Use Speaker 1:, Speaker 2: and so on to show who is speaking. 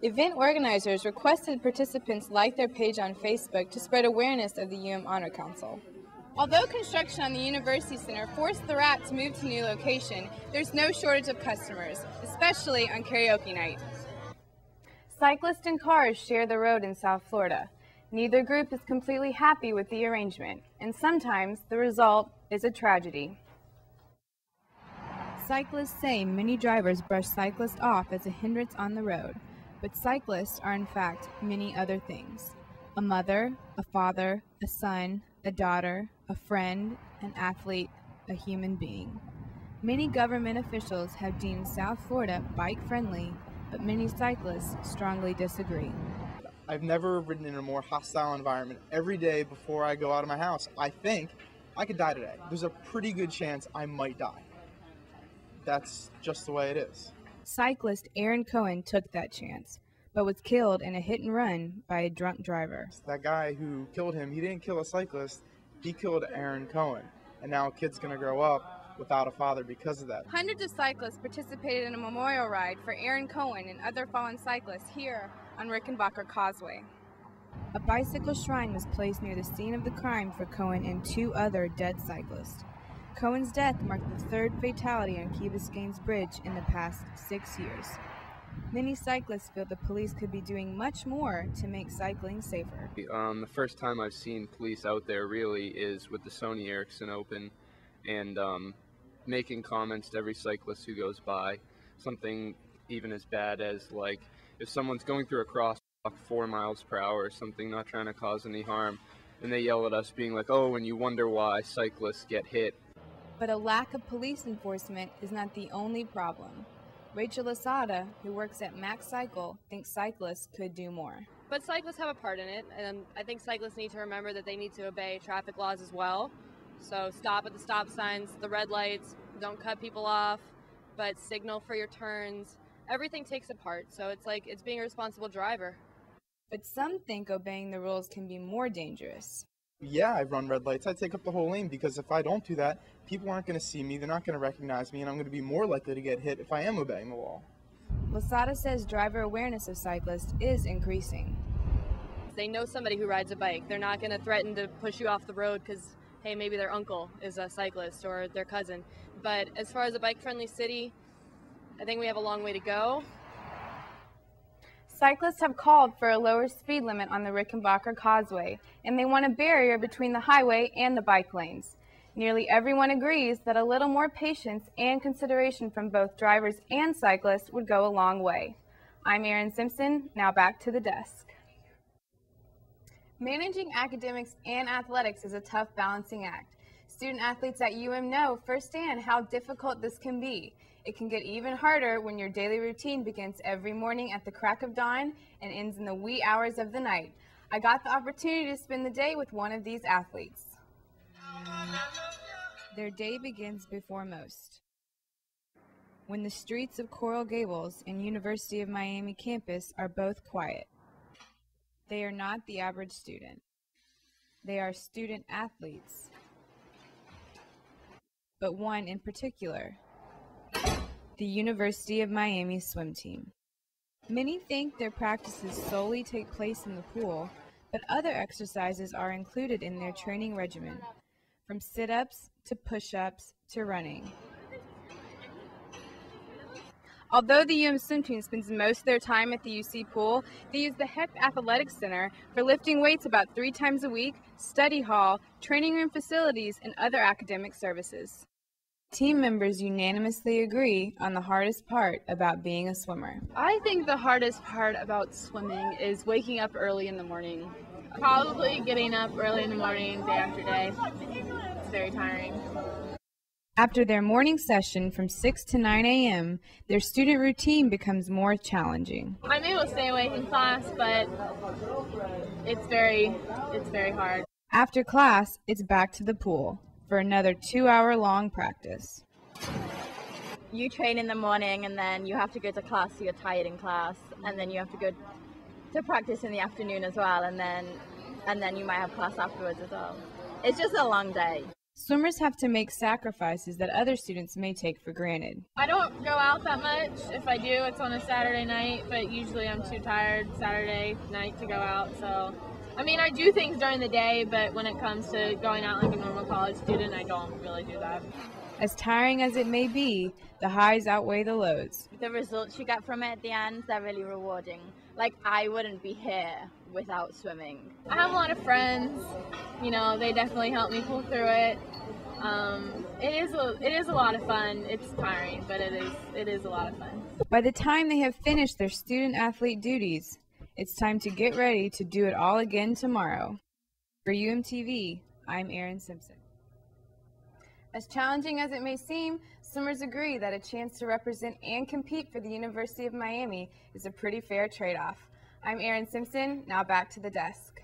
Speaker 1: Event organizers requested participants like their page on Facebook to spread awareness of the Honor Council. Although construction on the University Center forced the RAT to move to a new location, there's no shortage of customers, especially on karaoke night. Cyclists and cars share the road in South Florida. Neither group is completely happy with the arrangement, and sometimes the result is a tragedy. Cyclists say many drivers brush cyclists off as a hindrance on the road, but cyclists are in fact many other things. A mother, a father, a son, a daughter, a friend, an athlete, a human being. Many government officials have deemed South Florida bike-friendly, but many cyclists strongly disagree.
Speaker 2: I've never ridden in a more hostile environment every day before I go out of my house. I think I could die today. There's a pretty good chance I might die. That's just the way it is.
Speaker 1: Cyclist Erin Cohen took that chance, but was killed in a hit-and-run by a drunk driver.
Speaker 2: That guy who killed him, he didn't kill a cyclist, he killed Erin Cohen. And now a kid's going to grow up without a father because of that.
Speaker 1: Hundreds of cyclists participated in a memorial ride for Erin Cohen and other fallen cyclists here on Rickenbacker Causeway. A bicycle shrine was placed near the scene of the crime for Cohen and 2 other dead cyclists. Cohen's death marked the 3rd fatality on Key Biscayne's bridge in the past 6 years. Many cyclists feel the police could be doing much more to make cycling safer.
Speaker 3: The first time I've seen police out there really is with the Sony Ericsson Open, and making comments to every cyclist who goes by. Something even as bad as, like, if someone's going through a crosswalk 4 miles per hour or something, not trying to cause any harm, and they yell at us being like, oh, and you wonder why cyclists get hit.
Speaker 1: But a lack of police enforcement is not the only problem. Rachel Lasada, who works at Max Cycle, thinks cyclists could do more.
Speaker 4: But cyclists have a part in it, and I think cyclists need to remember that they need to obey traffic laws as well. So stop at the stop signs, the red lights, don't cut people off, but signal for your turns. Everything takes a part, so it's being a responsible driver.
Speaker 1: But some think obeying the rules can be more dangerous.
Speaker 2: Yeah, I run red lights. I take up the whole lane because if I don't do that, people aren't going to see me, they're not going to recognize me, and I'm going to be more likely to get hit if I am obeying the law.
Speaker 1: Lasada says driver awareness of cyclists is increasing.
Speaker 4: They know somebody who rides a bike. They're not going to threaten to push you off the road because, hey, maybe their uncle is a cyclist or their cousin. But as far as a bike-friendly city, I think we have a long way to go.
Speaker 1: Cyclists have called for a lower speed limit on the Rickenbacker Causeway, and they want a barrier between the highway and the bike lanes. Nearly everyone agrees that a little more patience and consideration from both drivers and cyclists would go a long way. I'm Erin Simpson, now back to the desk. Managing academics and athletics is a tough balancing act. Student athletes at know firsthand how difficult this can be. It can get even harder when your daily routine begins every morning at the crack of dawn and ends in the wee hours of the night. I got the opportunity to spend the day with one of these athletes. Their day begins before most. When the streets of Coral Gables and University of Miami campus are both quiet. They are not the average student. They are student athletes. But one in particular, the University of Miami swim team. Many think their practices solely take place in the pool, but other exercises are included in their training regimen, from sit-ups to push-ups to running. Although the swim team spends most of their time at the UC pool, they use the Heck Athletics Center for lifting weights about 3 times a week, study hall, training room facilities, and other academic services. Team members unanimously agree on the hardest part about being a swimmer.
Speaker 5: I think the hardest part about swimming is waking up early in the morning. Probably getting up early in the morning, day after day. It's very tiring.
Speaker 1: After their morning session from 6 to 9 a.m., their student routine becomes more challenging.
Speaker 5: I'm able to stay awake in class, but it's very hard.
Speaker 1: After class, it's back to the pool for another 2-hour-long practice.
Speaker 6: You train in the morning and then you have to go to class, so you're tired in class, and then you have to go to practice in the afternoon as well, and then you might have class afterwards as well. It's just a long day.
Speaker 1: Swimmers have to make sacrifices that other students may take for granted.
Speaker 5: I don't go out that much. If I do, it's on a Saturday night, but usually I'm too tired Saturday night to go out. So, I mean, I do things during the day, but when it comes to going out like a normal college student, I don't really do that.
Speaker 1: As tiring as it may be, the highs outweigh the lows.
Speaker 6: The results you get from it at the end, they're really rewarding. Like, I wouldn't be here without swimming.
Speaker 5: I have a lot of friends, you know, they definitely help me pull through it. It is a lot of fun. It's tiring, but it is a lot of fun.
Speaker 1: By the time they have finished their student-athlete duties, it's time to get ready to do it all again tomorrow. For UMTV, I'm Erin Simpson. As challenging as it may seem, swimmers agree that a chance to represent and compete for the University of Miami is a pretty fair trade-off. I'm Erin Simpson, now back to the desk.